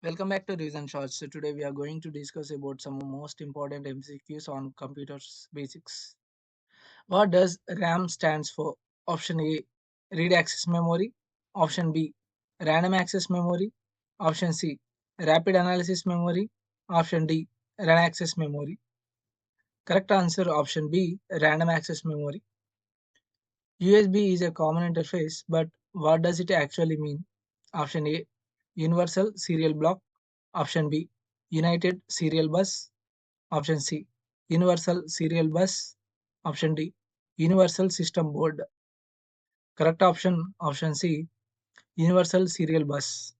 Welcome back to Reason Shorts. So today we are going to discuss about some most important MCQs on computers basics. What does RAM stands for? Option A, read access memory. Option B, random access memory. Option C, rapid analysis memory. Option D, run access memory. Correct answer option B, random access memory. USB is a common interface, but what does it actually mean? Option A, universal serial block. Option B, United Serial Bus. Option C, Universal Serial Bus. Option D, Universal System Board. Correct option C, Universal Serial Bus.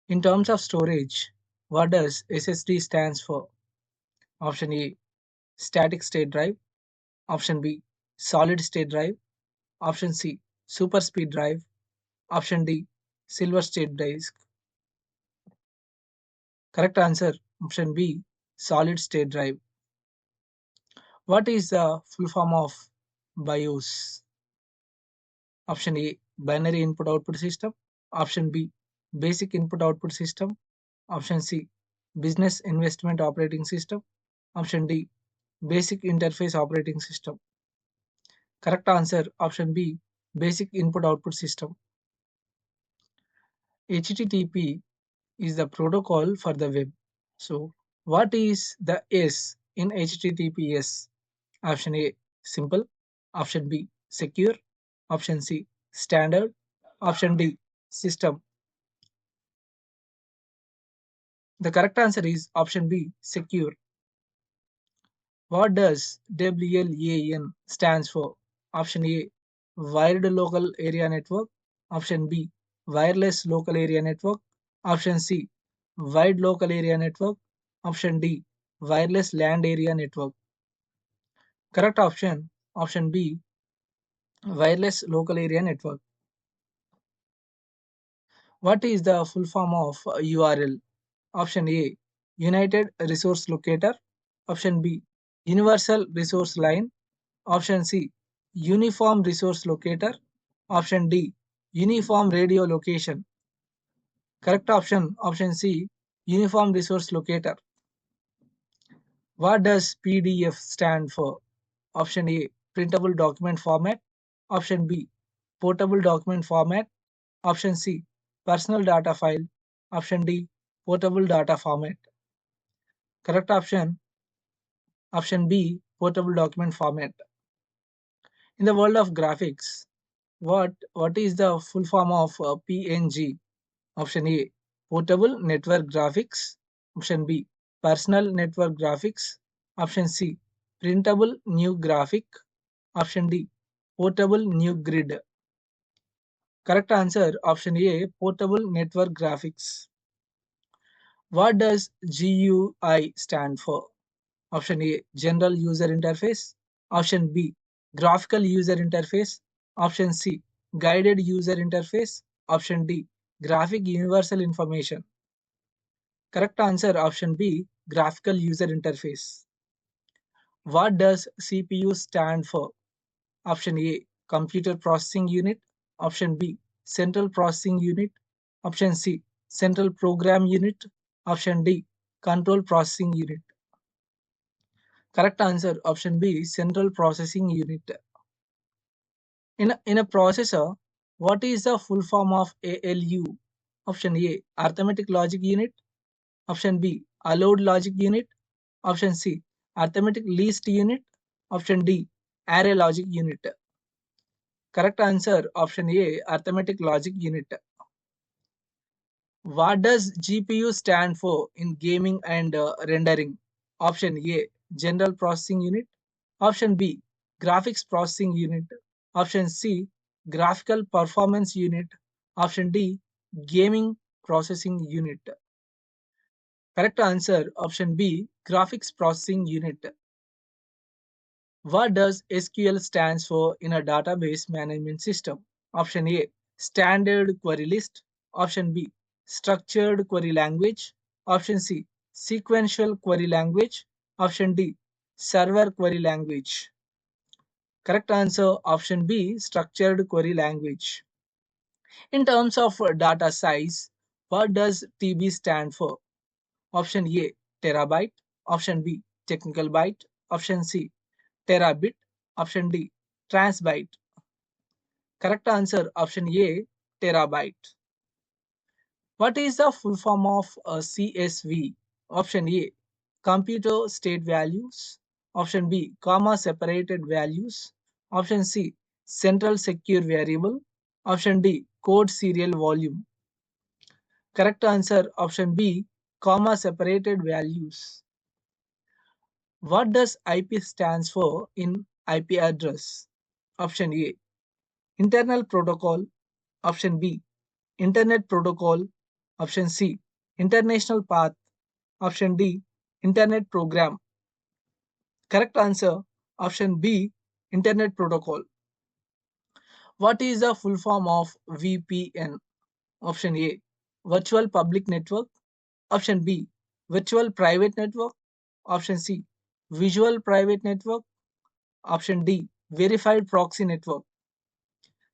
In terms of storage, what does SSD stands for? Option A, Static State Drive. Option B, Solid State Drive. Option C, Super Speed Drive. Option D, Silver State Disk. Correct answer option B, Solid State Drive. What is the full form of BIOS? Option A, Binary Input Output System. Option B, Basic Input Output System. Option C, Business Investment Operating System. Option D, Basic Interface Operating System. Correct answer option B, Basic Input Output System. HTTP is the protocol for the web. So, what is the S in HTTPS? Option A, simple. Option B, secure. Option C, standard. Option D, system. The correct answer is option B, secure. What does WLAN stands for? Option A, wired local area network. Option B, wireless local area network. Option C, wide local area network. Option D, wireless land area network. Correct option B, wireless local area network. What is the full form of URL? Option A, United Resource Locator. Option B, Universal Resource Line. Option C, Uniform Resource Locator. Option D, Uniform Radio Location. Correct option C, Uniform Resource Locator. What does PDF stand for? Option A, printable document format. Option B, portable document format. Option C, personal data file. Option D, portable data format. Correct option B, portable document format. In the world of graphics, what is the full form of PNG? Option A, portable network graphics. Option B, personal network graphics. Option C, printable new graphic. Option D, portable new grid. Correct answer option A, portable network graphics. What does GUI stand for? Option A, general user interface. Option B, graphical user interface. Option C, guided user interface. Option D, graphic universal information. Correct answer option B, graphical user interface. What does CPU stand for? Option A, computer processing unit. Option B, central processing unit. Option C, central program unit. Option D, control processing unit. Correct answer option B, central processing unit. In a processor, what is the full form of ALU? Option A, arithmetic logic unit. Option B, allowed logic unit. Option C, arithmetic least unit. Option D, array logic unit. Correct answer option A, arithmetic logic unit. What does GPU stand for in gaming and rendering? Option A, general processing unit. Option B, graphics processing unit. Option C, graphical performance unit. Option D, gaming processing unit. Correct answer option B, graphics processing unit. What does SQL stands for in a database management system? Option A, standard query list. Option B, structured query language. Option C, sequential query language. Option D, server query language. Correct answer option B, structured query language. In terms of data size, What does TB stand for? Option A, terabyte. Option B, technical byte. Option C, terabit. Option D, transbyte. Correct answer option A, terabyte. What is the full form of CSV? Option A, computer state values. Option B, comma separated values. Option C, central secure variable. Option D, code serial volume. Correct answer option B, comma separated values. What does IP stands for in IP address? Option A, internal protocol. Option B, internet protocol. Option C, international path. Option D, internet program. Correct answer option B, internet protocol. What is the full form of VPN? Option A, virtual public network. Option B, virtual private network. Option C, visual private network. Option D, verified proxy network.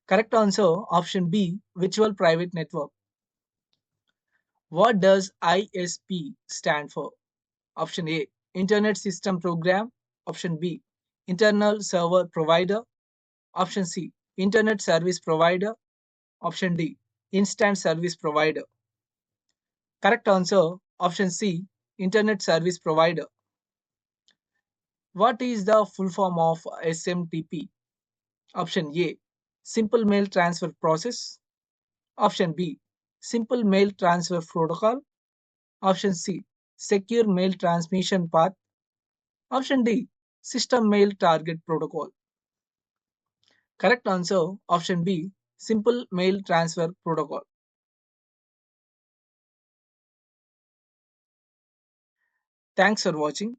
Correct answer option B, virtual private network. What does ISP stand for? Option A, Internet System Program. Option B, Internal Server Provider. Option C, Internet Service Provider. Option D, Instant Service Provider. Correct answer option C, Internet Service Provider. What is the full form of SMTP? Option A, Simple Mail Transfer Process. Option B, Simple Mail Transfer Protocol. Option C, Secure Mail Transmission Path. Option D, System Mail Target Protocol. Correct answer option B, Simple Mail Transfer Protocol. Thanks for watching.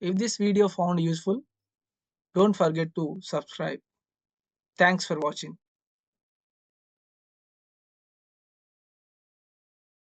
If this video found useful, don't forget to subscribe. Thanks for watching.